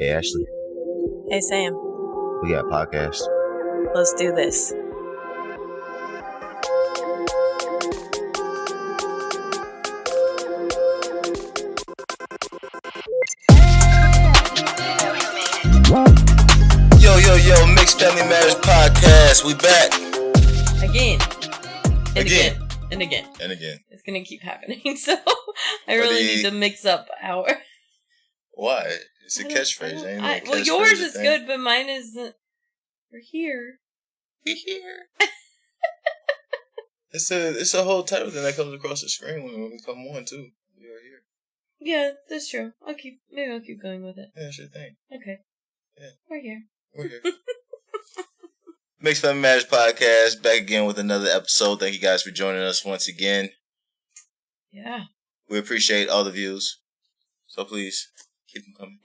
Hey, Ashley. Hey, Sam. We got a podcast. Let's do this. Yo, Mixed Family Marriage Podcast. We back. Again. And again. It's going to keep happening, so I really need to mix up our... Why? It's a catchphrase, ain't it? Well, yours is good, but mine isn't. We're here. We here. It's a whole title thing that comes across the screen when we come on, too. We are here. Yeah, that's true. Maybe I'll keep going with it. Yeah, sure thing. Okay. Yeah. We're here. Mixed Family Marriage Podcast, back again with another episode. Thank you guys for joining us once again. Yeah. We appreciate all the views. So please, keep them coming.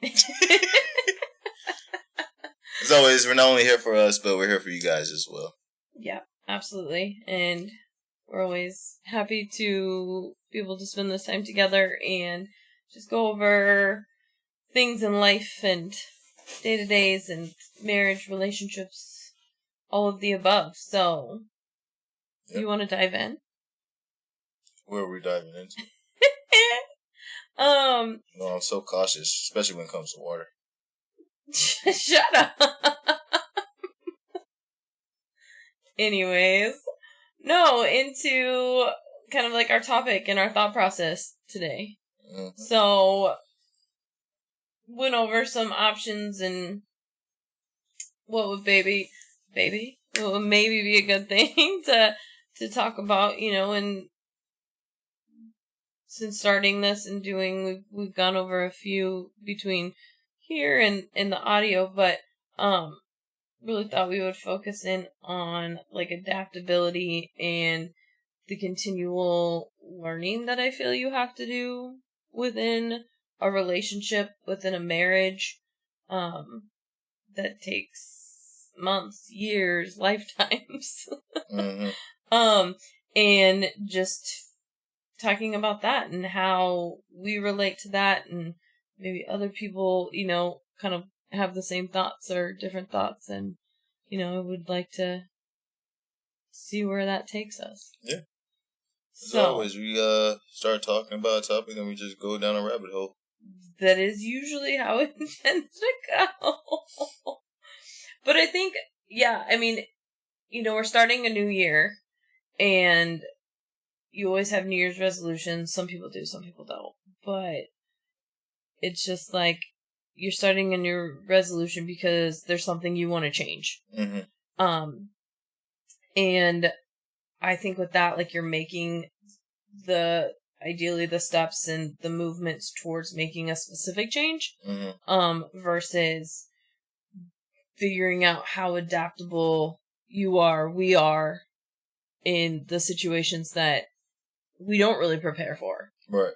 As always, we're not only here for us, but we're here for you guys as well. Yeah, absolutely. And we're always happy to be able to spend this time together and just go over things in life and day-to-days and marriage, relationships, all of the above. So, You want to dive in? Where are we diving into? No, I'm so cautious, especially when it comes to water. Shut up. Anyways, into kind of like our topic and our thought process today. Mm-hmm. So, went over some options and what would maybe be a good thing to talk about, and since starting this and we've gone over a few between here and in the audio, but really thought we would focus in on like adaptability and the continual learning that I feel you have to do within a relationship, within a marriage, that takes months, years, lifetimes. Mm-hmm. And just talking about that and how we relate to that, and maybe other people, kind of have the same thoughts or different thoughts, and, I would like to see where that takes us. Yeah. As always, we start talking about a topic and we just go down a rabbit hole. That is usually how it tends to go. But I think, we're starting a new year, and you always have New Year's resolutions. Some people do, some people don't. But it's just like you're starting a new resolution because there's something you want to change. Mm-hmm. And I think with that, like, you're making ideally the steps and the movements towards making a specific change, mm-hmm. Versus figuring out how adaptable we are in the situations that we don't really prepare for. Right.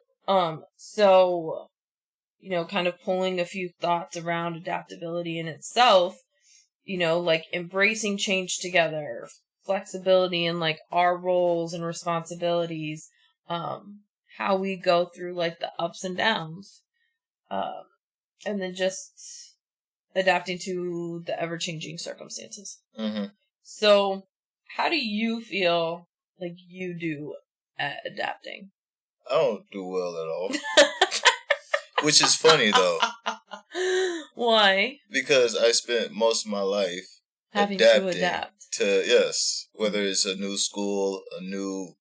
So, kind of pulling a few thoughts around adaptability in itself, like embracing change together, flexibility in like our roles and responsibilities, how we go through like the ups and downs, and then just adapting to the ever-changing circumstances. Mm-hmm. So, how do you feel like you do at adapting? I don't do well at all. Which is funny, though. Why? Because I spent most of my life having to adapt. Whether it's a new school, a new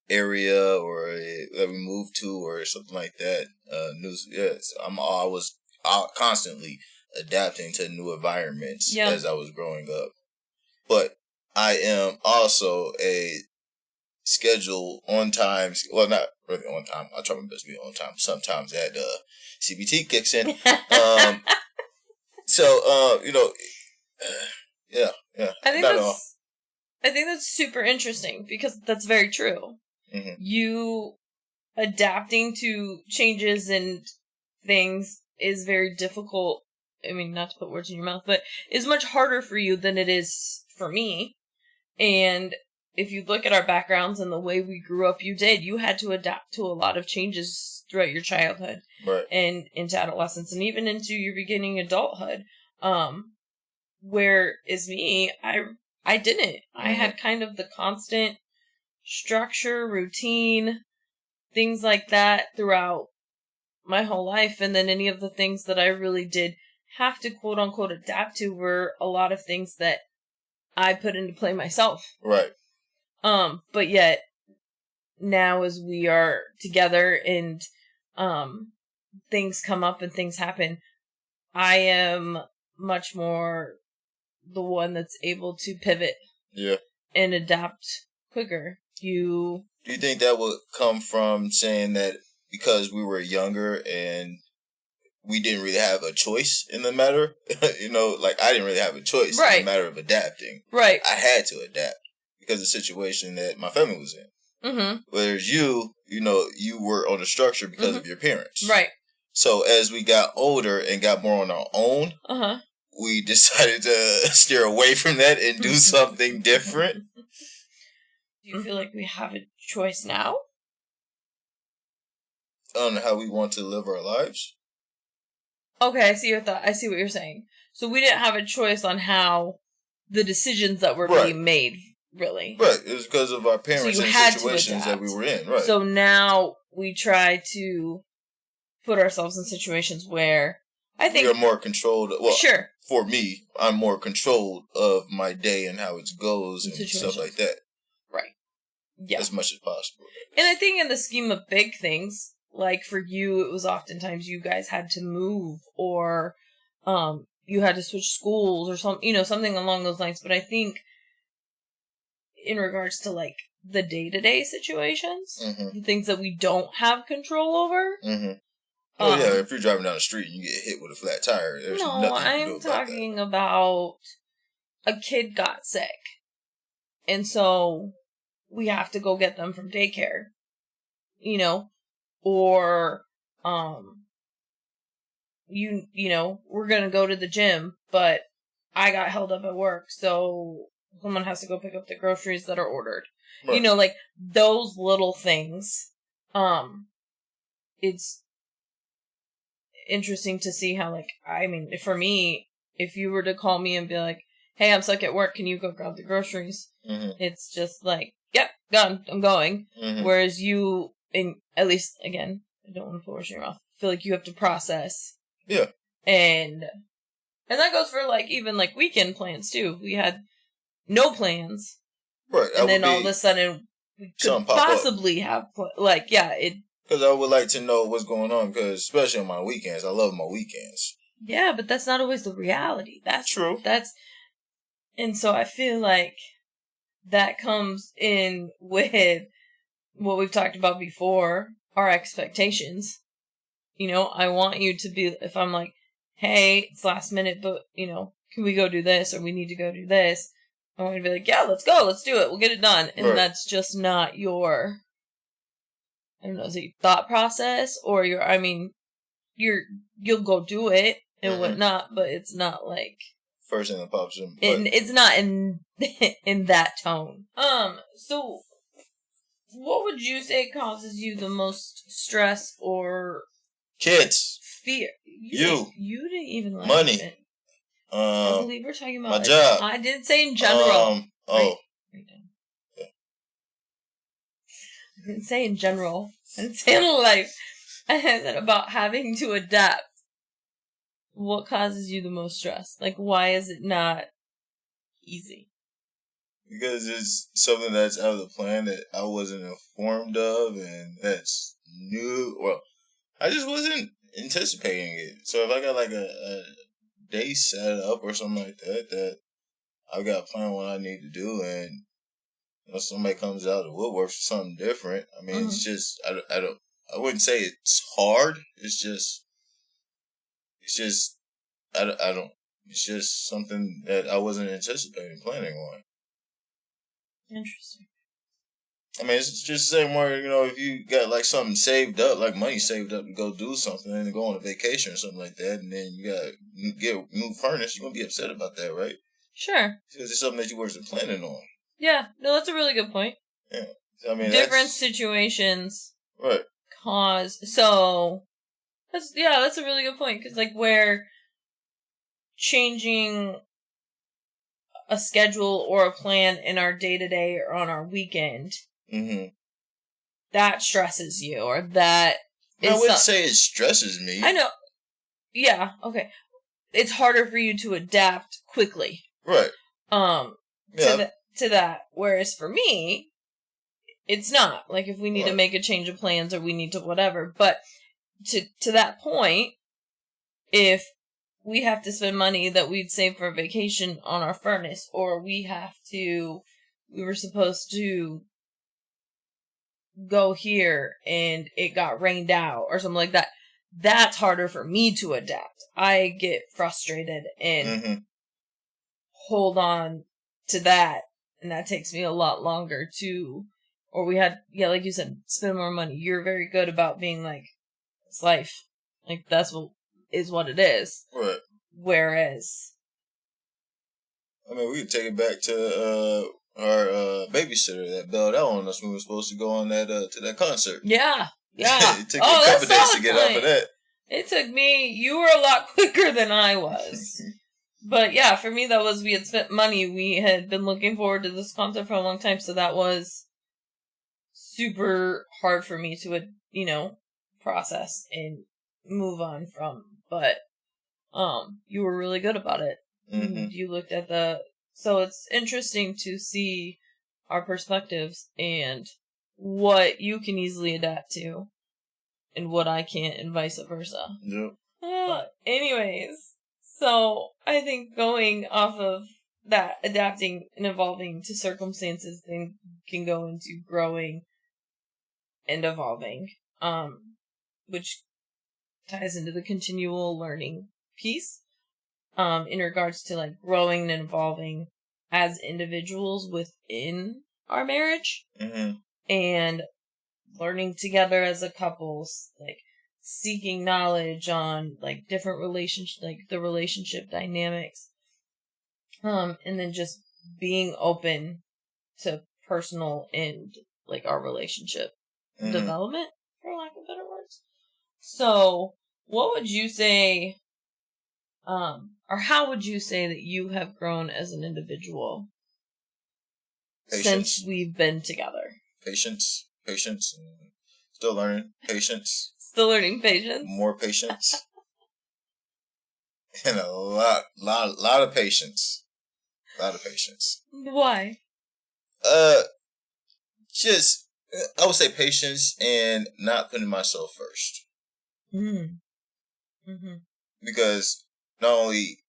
area, or that we moved to, or something like that. I was constantly adapting to new environments as I was growing up. But I am also a schedule on time. Well, not really on time. I try my best to be on time. Sometimes that CBT kicks in. Yeah. I think that's super interesting because that's very true. Mm-hmm. You adapting to changes and things is very difficult. I mean, not to put words in your mouth, but is much harder for you than it is for me. And if you look at our backgrounds and the way we grew up, you had to adapt to a lot of changes throughout your childhood. Right. And into adolescence and even into your beginning adulthood. Whereas me, I didn't. I had kind of the constant structure, routine, things like that throughout my whole life. And then any of the things that I really did have to quote unquote adapt to were a lot of things that I put into play myself. Right. But yet now as we are together and things come up and things happen, I am much more the one that's able to pivot. Yeah. And adapt quicker. Do you think that would come from saying that because we were younger and we didn't really have a choice in the matter? Like I didn't really have a choice in the matter of adapting. Right. I had to adapt because of the situation that my family was in. Mm-hmm. Whereas you were on a structure because of your parents. Right. So as we got older and got more on our own, we decided to steer away from that and do something different. Do you feel like we have a choice now? On how we want to live our lives? Okay, I see what you're saying. So we didn't have a choice on how the decisions that were being made, really. Right. It was because of our parents and situations that we were in. Right. So now we try to put ourselves in situations where I think we are more controlled. Well, sure. For me, I'm more controlled of my day and how it goes and stuff like that. Right. Yeah. As much as possible. And I think in the scheme of big things, like for you, it was oftentimes you guys had to move or you had to switch schools or something along those lines. But I think in regards to like the day-to-day situations, the things that we don't have control over. Oh yeah, if you're driving down the street and you get hit with a flat tire, there's nothing you can do about that. I'm talking about a kid got sick, and so we have to go get them from daycare, or we're gonna go to the gym, but I got held up at work, so someone has to go pick up the groceries that are ordered. Right. Like those little things. It's interesting to see how, like, I mean, for me, if you were to call me and be like, hey, I'm stuck at work, can you go grab the groceries? It's just like, yep, gone, I'm going. Whereas you, at least, again, I don't want to force your mouth, feel like you have to process. Yeah. And that goes for, like, even, like, weekend plans, too. We had no plans. Right. And then all of a sudden, we could possibly have, because I would like to know what's going on, because especially on my weekends, I love my weekends. Yeah, but that's not always the reality. That's true. And so I feel like that comes in with what we've talked about before, our expectations. I want you to be, if I'm like, hey, it's last minute, but, can we go do this, or we need to go do this? I want you to be like, yeah, let's go, let's do it, we'll get it done. And that's just not your... I don't know, is it your thought process or you'll go do it and whatnot, but it's not like first thing that pops in. It's not in that tone. So what would you say causes you the most stress or kids? Fear. You didn't even like money. It. I believe we're talking about my job. I didn't say in general. Right down. I didn't say in general. I didn't say in life. I said about having to adapt. What causes you the most stress? Like, why is it not easy? Because it's something that's out of the plan that I wasn't informed of, and that's new. Well, I just wasn't anticipating it. So if I got like a day set up or something like that I've got a plan what I need to do, and somebody comes out of the woodwork for something different. I mean, it's just I wouldn't say it's hard. It's just It's just something that I wasn't anticipating, planning on. Interesting. I mean, it's just the same way, if you got like something saved up, like money saved up to go do something and go on a vacation or something like that, and then you got to get new furniture, you're going to be upset about that, right? Sure. Because it's something that you wasn't planning on. Yeah, no, that's a really good point. Yeah. I mean, different situations right. cause, so, that's a really good point, because, like, where changing a schedule or a plan in our day-to-day or on our weekend, that stresses you, or that is... I wouldn't say it stresses me. I know. Yeah, okay. It's harder for you to adapt quickly. Right. To that. Whereas for me, it's not. Like, if we need to make a change of plans or we need to whatever. But to that point, if we have to spend money that we'd save for a vacation on our furnace, or we were supposed to go here and it got rained out or something like that, that's harder for me to adapt. I get frustrated and hold on to that, and that takes me a lot longer to, or we had, like you said, spend more money. You're very good about being like, it's life. Like, that's what it is. Right. Whereas, I mean, we could take it back to our babysitter that bailed out on us when we were supposed to go on that to that concert. Yeah. It took me a couple days to get off of that. It took me. You were a lot quicker than I was. But yeah, for me, we had spent money. We had been looking forward to this concert for a long time, so that was super hard for me to, process and move on from. But, you were really good about it. You looked at so it's interesting to see our perspectives and what you can easily adapt to and what I can't, and vice versa. Yep. But anyways, so I think going off of that, adapting and evolving to circumstances, then can go into growing and evolving, which ties into the continual learning piece, in regards to, like, growing and evolving as individuals within our marriage, and learning together as a couple, like, seeking knowledge on, like, different relationships, like, the relationship dynamics, and then just being open to personal and, like, our relationship development, for lack of better words. So, what would you say, or how would you say that you have grown as an individual since we've been together? Patience, still learning patience. Still learning patience. More patience, and a lot of patience. Why? Just I would say patience and not putting myself first. Because not only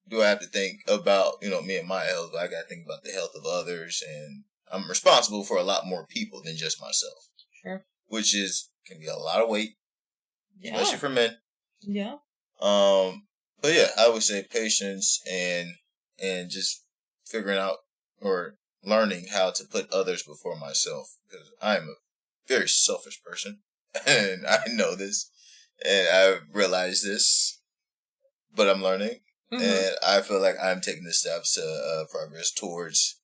do I have to think about, me and my health, but I got to think about the health of others, and I'm responsible for a lot more people than just myself. Sure. Which can be a lot of weight, especially for men. Yeah. But yeah, I would say patience and just figuring out or learning how to put others before myself, because I am a very selfish person, and I know this, and I've realized this, but I'm learning, and I feel like I'm taking the steps to progress towards,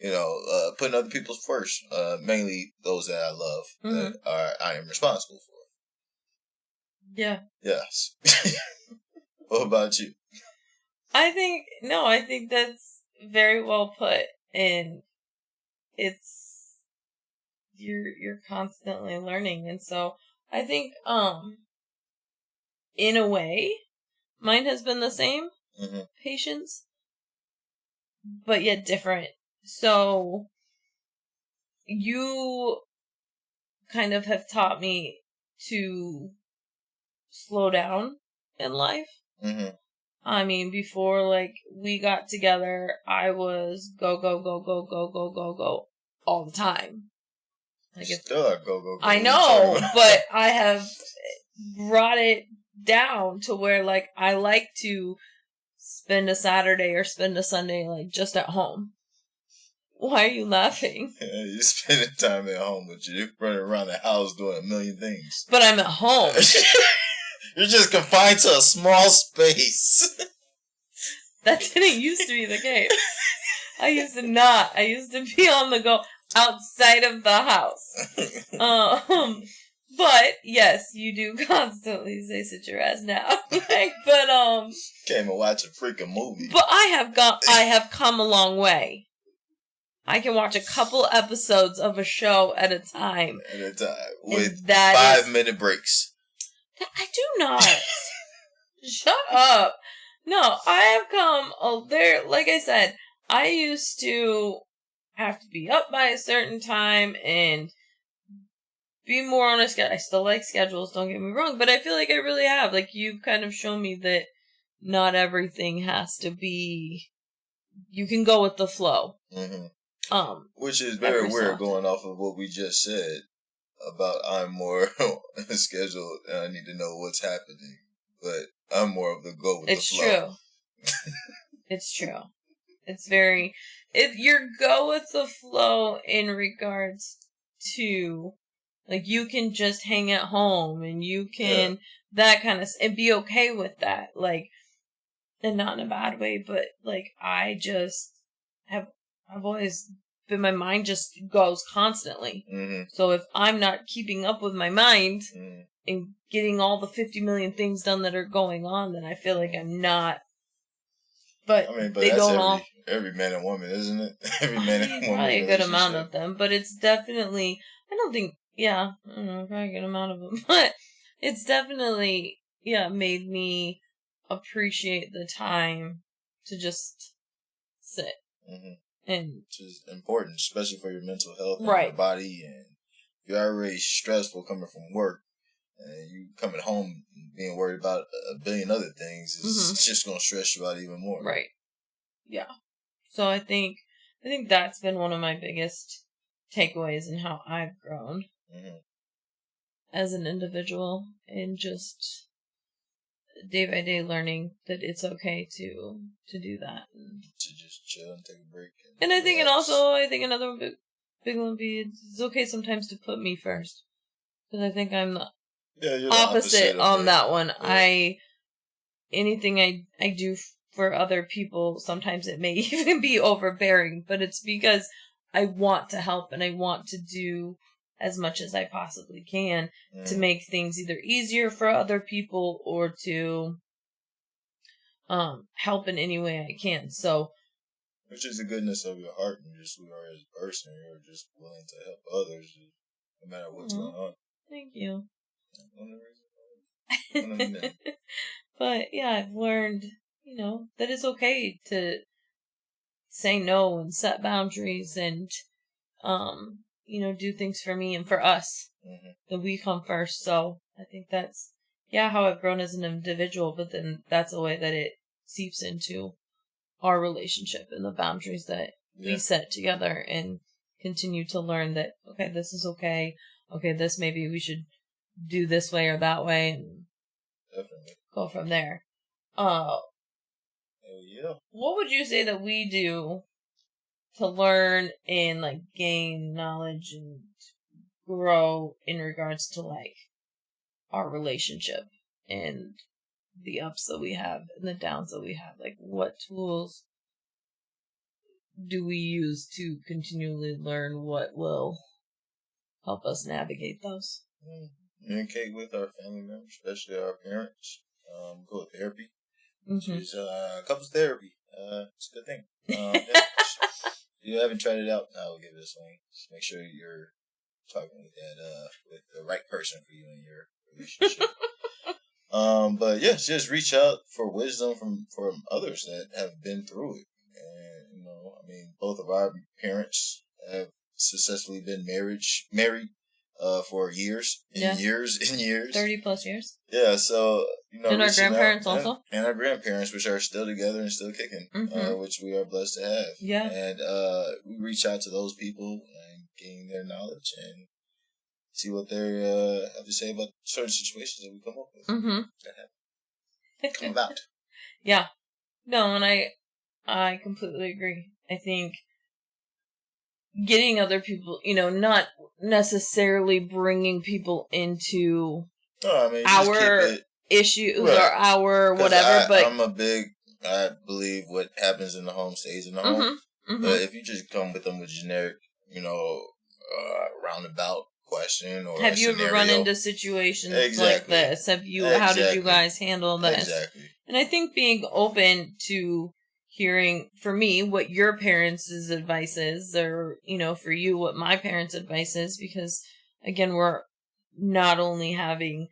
putting other people first, mainly those that I love, that I am responsible for. Yeah. Yes. What about you? I think that's very well put, and you're constantly learning, and so I think, in a way, mine has been the same, patience, but yet different. So, you kind of have taught me to slow down in life. I mean, before, like, we got together, I was go, go, go, go, go, go, go, go all the time. Like, still a go, go, go. I know, but I have brought it down to where, like, I like to spend a Saturday or spend a Sunday, like, just at home. Why are you laughing? Yeah, you're spending time at home, but you're running around the house doing a million things. But I'm at home. You're just confined to a small space. That didn't used to be the case. I used to not. I used to be on the go outside of the house. But yes, you do constantly say "sit your ass down." But came and watch a freaking movie. But I have come a long way. I can watch a couple episodes of a show at a time. With 5-minute breaks. I do not. Shut up. No, I have come there. Like I said, I used to have to be up by a certain time and be more on a schedule. I still like schedules, don't get me wrong, but I feel like I really have. Like, you've kind of shown me that not everything has to be. You can go with the flow. Mm-hmm. Which is very weird going off of what we just said about I'm more scheduled and I need to know what's happening. But I'm more of the go with the flow. It's true. It's true. It's very... Your go with the flow in regards to... Like, you can just hang at home and you can... Yeah. That kind of... And be okay with that. Like, and not in a bad way, but, like, I just I've always been, my mind just goes constantly. Mm-hmm. So if I'm not keeping up with my mind and getting all the 50 million things done that are going on, then I feel like I'm not. But, they that's don't all. Every man and woman, isn't it? Every man and woman. Probably a good amount of them, but it's definitely. I don't think. Yeah, I don't know, probably a good amount of them, but it's definitely made me appreciate the time to just sit. Mm-hmm. Which is important, especially for your mental health and your body. And if you're already stressful coming from work, and you coming home being worried about a billion other things, it's just going to stress you out even more. Right. Yeah. So I think that's been one of my biggest takeaways in how I've grown as an individual, and just day by day learning that it's okay to do that. And to just chill and take a break. And I think, another big one would be, it's okay sometimes to put me first. Because I think I'm the opposite on that one. Yeah. Anything I do for other people, sometimes it may even be overbearing, but it's because I want to help and I want to do as much as I possibly can to make things either easier for other people or to help in any way I can. So, which is the goodness of your heart and just who you are as a person. You're just willing to help others no matter what's going on. Thank you. But yeah, I've learned, that it's okay to say no and set boundaries and, do things for me and for us. That we come first. So I think that's, how I've grown as an individual, but then that's a way that it seeps into our relationship and the boundaries that we set together, and continue to learn that, okay, this is okay. Okay, this maybe we should do this way or that way, and definitely go from there. What would you say that we do to learn and like gain knowledge and grow in regards to like our relationship and the ups that we have and the downs that we have? Like, what tools do we use to continually learn what will help us navigate those? Communicate with our family members, especially our parents. Go to therapy, which is couples therapy. It's a good thing. If you haven't tried it out, I will give it a swing. Just make sure you're talking with the right person for you in your relationship. But yes, just reach out for wisdom from others that have been through it. And both of our parents have successfully been married for years and years and years. 30+ years. Yeah, so and our grandparents also. And our grandparents, which are still together and still kicking, which we are blessed to have. Yeah. And we reach out to those people and gain their knowledge and see what they have to say about certain situations that we come up with. That come about. Yeah. No, and I completely agree. I think getting other people, not necessarily bringing people into our issues or our whatever, but I believe what happens in the home stays in the home. But if you just come with them with generic, roundabout question or have you ever run into situations like this? How did you guys handle this? Exactly. And I think being open to hearing, for me, what your parents' advice is, or, for you, what my parents' advice is, because, again, we're not only having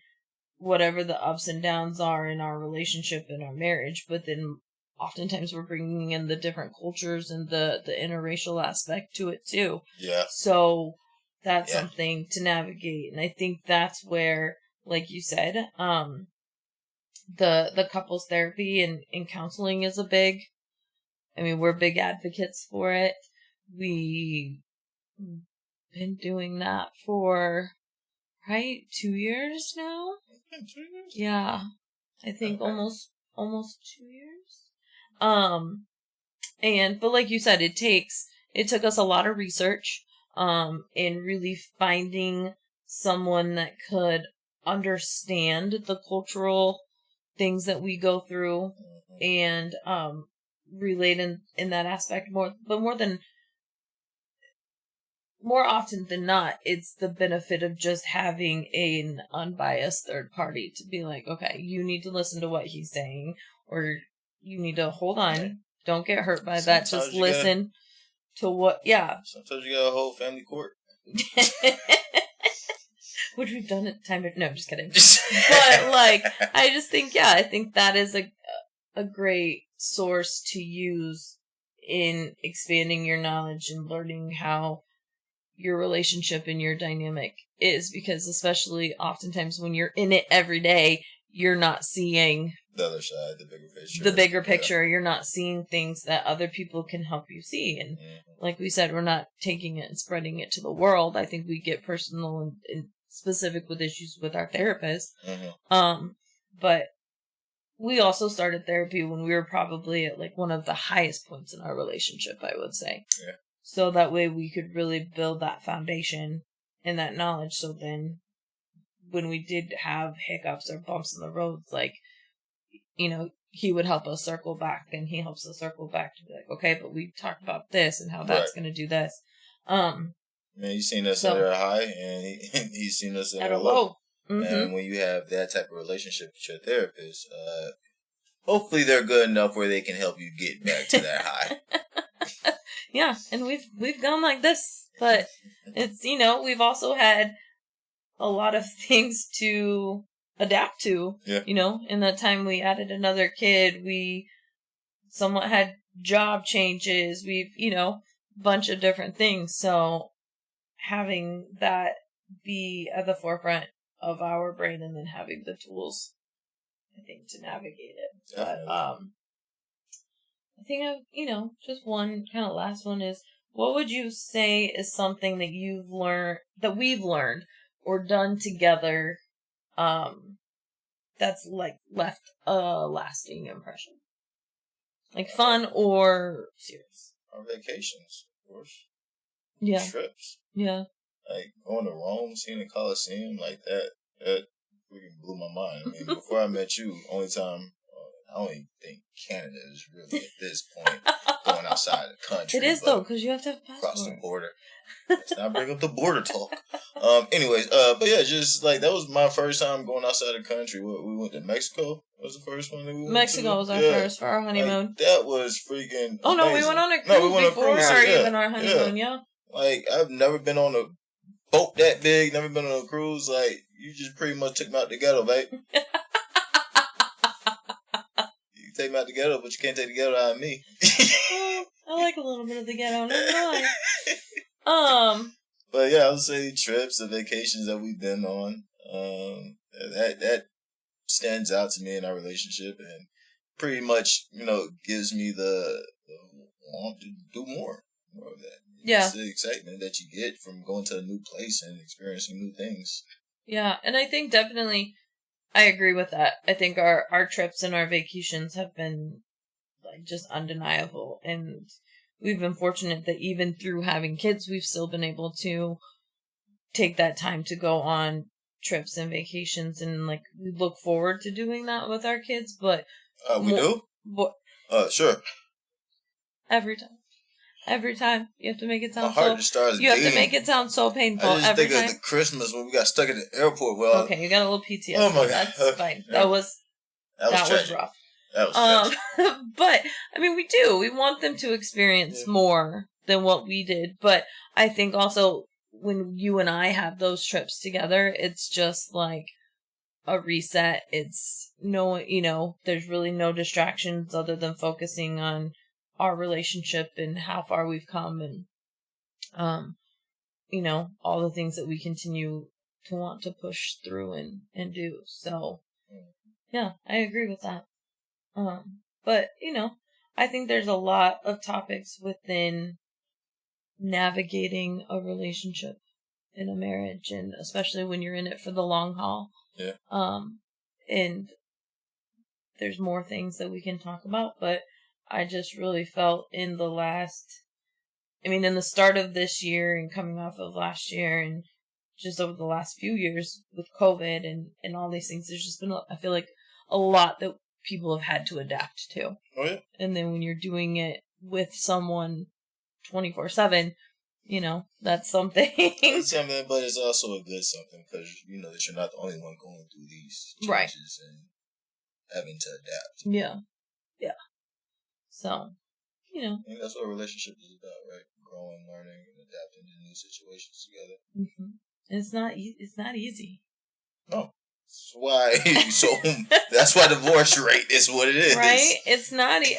whatever the ups and downs are in our relationship and our marriage, but then oftentimes we're bringing in the different cultures and the interracial aspect to it, too. Yeah. So that's something to navigate. And I think that's where, like you said, the couples therapy and counseling is we're big advocates for it. We've been doing that for, 2 years now? 2 years? Yeah. I think almost 2 years. But like you said, it took us a lot of research, in really finding someone that could understand the cultural things that we go through and, relate in that aspect more often than not, it's the benefit of just having an unbiased third party to be like, okay, you need to listen to what he's saying, or you need to hold on. Don't get hurt by that. Just listen to what, Sometimes you got a whole family court. Which we've done at time. No, I'm just kidding. But, I think that is a great source to use in expanding your knowledge and learning how your relationship and your dynamic is, because especially oftentimes when you're in it every day, you're not seeing the other side, the bigger picture. You're not seeing things that other people can help you see. And like we said, we're not taking it and spreading it to the world. I think we get personal and specific with issues with our therapist. But we also started therapy when we were probably at one of the highest points in our relationship, I would say. Yeah. So that way we could really build that foundation and that knowledge. So then when we did have hiccups or bumps in the roads, he would help us circle back, and he helps us circle back to be like, okay, but we talked about this and how that's going to do this. Man, he's seen us at our high, and he's seen us at our low. And when you have that type of relationship with your therapist, hopefully they're good enough where they can help you get back to that high. Yeah, and we've gone like this, but it's, we've also had a lot of things to adapt to. Yeah. In that time we added another kid, we somewhat had job changes, we've, bunch of different things. So having that be at the forefront of our brain and then having the tools, I think, to navigate it. Definitely. But I think just one kind of last one is, what would you say is something that we've learned or done together, that's left a lasting impression? Fun or serious? Our vacations, of course. Yeah. Trips. Yeah. Going to Rome, seeing the Colosseum like that freaking blew my mind. Before I met you, only time, I don't even think Canada is really at this point going outside the country. It is, though, because you have to have a passport. Across the border. Let's not bring up the border talk. Anyways, but yeah, just that was my first time going outside the country. We went to Mexico. Was the first one that we went Mexico to. was our first for our honeymoon. That was freaking Oh, no, amazing. we went on a cruise before even our honeymoon, yeah. I've never been on a boat that big, never been on a cruise. You just pretty much took me out the ghetto, babe. You take me out the ghetto, but you can't take the ghetto out of me. I like a little bit of the ghetto, not gonna lie. But yeah, I would say trips, the vacations that we've been on, that stands out to me in our relationship, and pretty much, gives me the want to do more of that. Yeah. It's the excitement that you get from going to a new place and experiencing new things. Yeah, and I think definitely I agree with that. I think our trips and our vacations have been just undeniable, and we've been fortunate that even through having kids, we've still been able to take that time to go on trips and vacations, and we look forward to doing that with our kids. But we do? But Sure. Every time. Every time. You have to make it My sound heart just starts You have beating. to make it sound so painful. I just every think time. of the Christmas when we got stuck in the airport. Well, okay, you got a little PTSD. Oh my God. That's Okay. fine. Yeah. That was rough. That was tragic. But I mean, we do. We want them to experience more than what we did. But I think also when you and I have those trips together, it's just like a reset. It's there's really no distractions other than focusing on our relationship and how far we've come and, all the things that we continue to want to push through and do. So, yeah, I agree with that. But, I think there's a lot of topics within navigating a relationship in a marriage, and especially when you're in it for the long haul. Yeah. And there's more things that we can talk about, but I just really felt in the start of this year and coming off of last year and just over the last few years with COVID and all these things, there's just been, I feel like, a lot that people have had to adapt to. Oh, yeah. And then when you're doing it with someone 24/7, that's something. It's something, but it's also a good something because you know that you're not the only one going through these changes and having to adapt. Yeah. Yeah. So, I think that's what a relationship is about, right? Growing, learning, and adapting to new situations together. Mm-hmm. It's not easy. No. That's why divorce rate is what it is. Right? It's not easy.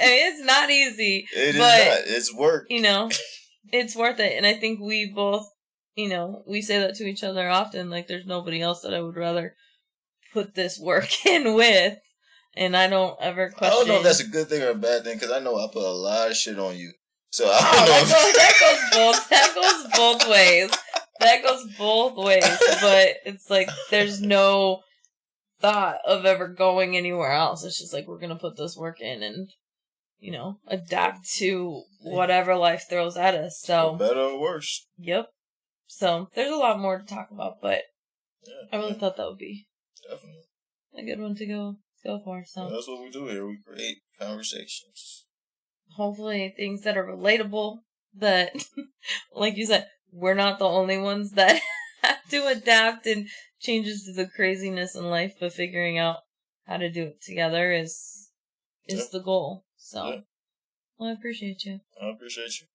It is not. It's work. It's worth it. And I think we both, we say that to each other often, like there's nobody else that I would rather put this work in with. And I don't ever question. I don't know if that's a good thing or a bad thing because I know I put a lot of shit on you. So I don't know. That goes both ways. That goes both ways. But it's like there's no thought of ever going anywhere else. It's just like we're going to put this work in and, adapt to whatever life throws at us. So for better or worse. Yep. So there's a lot more to talk about, but I really thought that would be definitely a good one to go for. So that's what we do here. We create conversations. Hopefully things that are relatable, that, like you said, we're not the only ones that have to adapt and changes to the craziness in life, but figuring out how to do it together is the goal. So, well, I appreciate you. I appreciate you.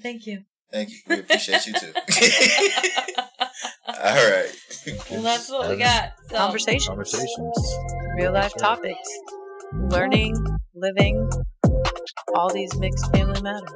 Thank you. Thank you. We appreciate you too. All right. Well, that's what we got. So, Conversations. Real life topics. Learning, living, all these mixed family matters.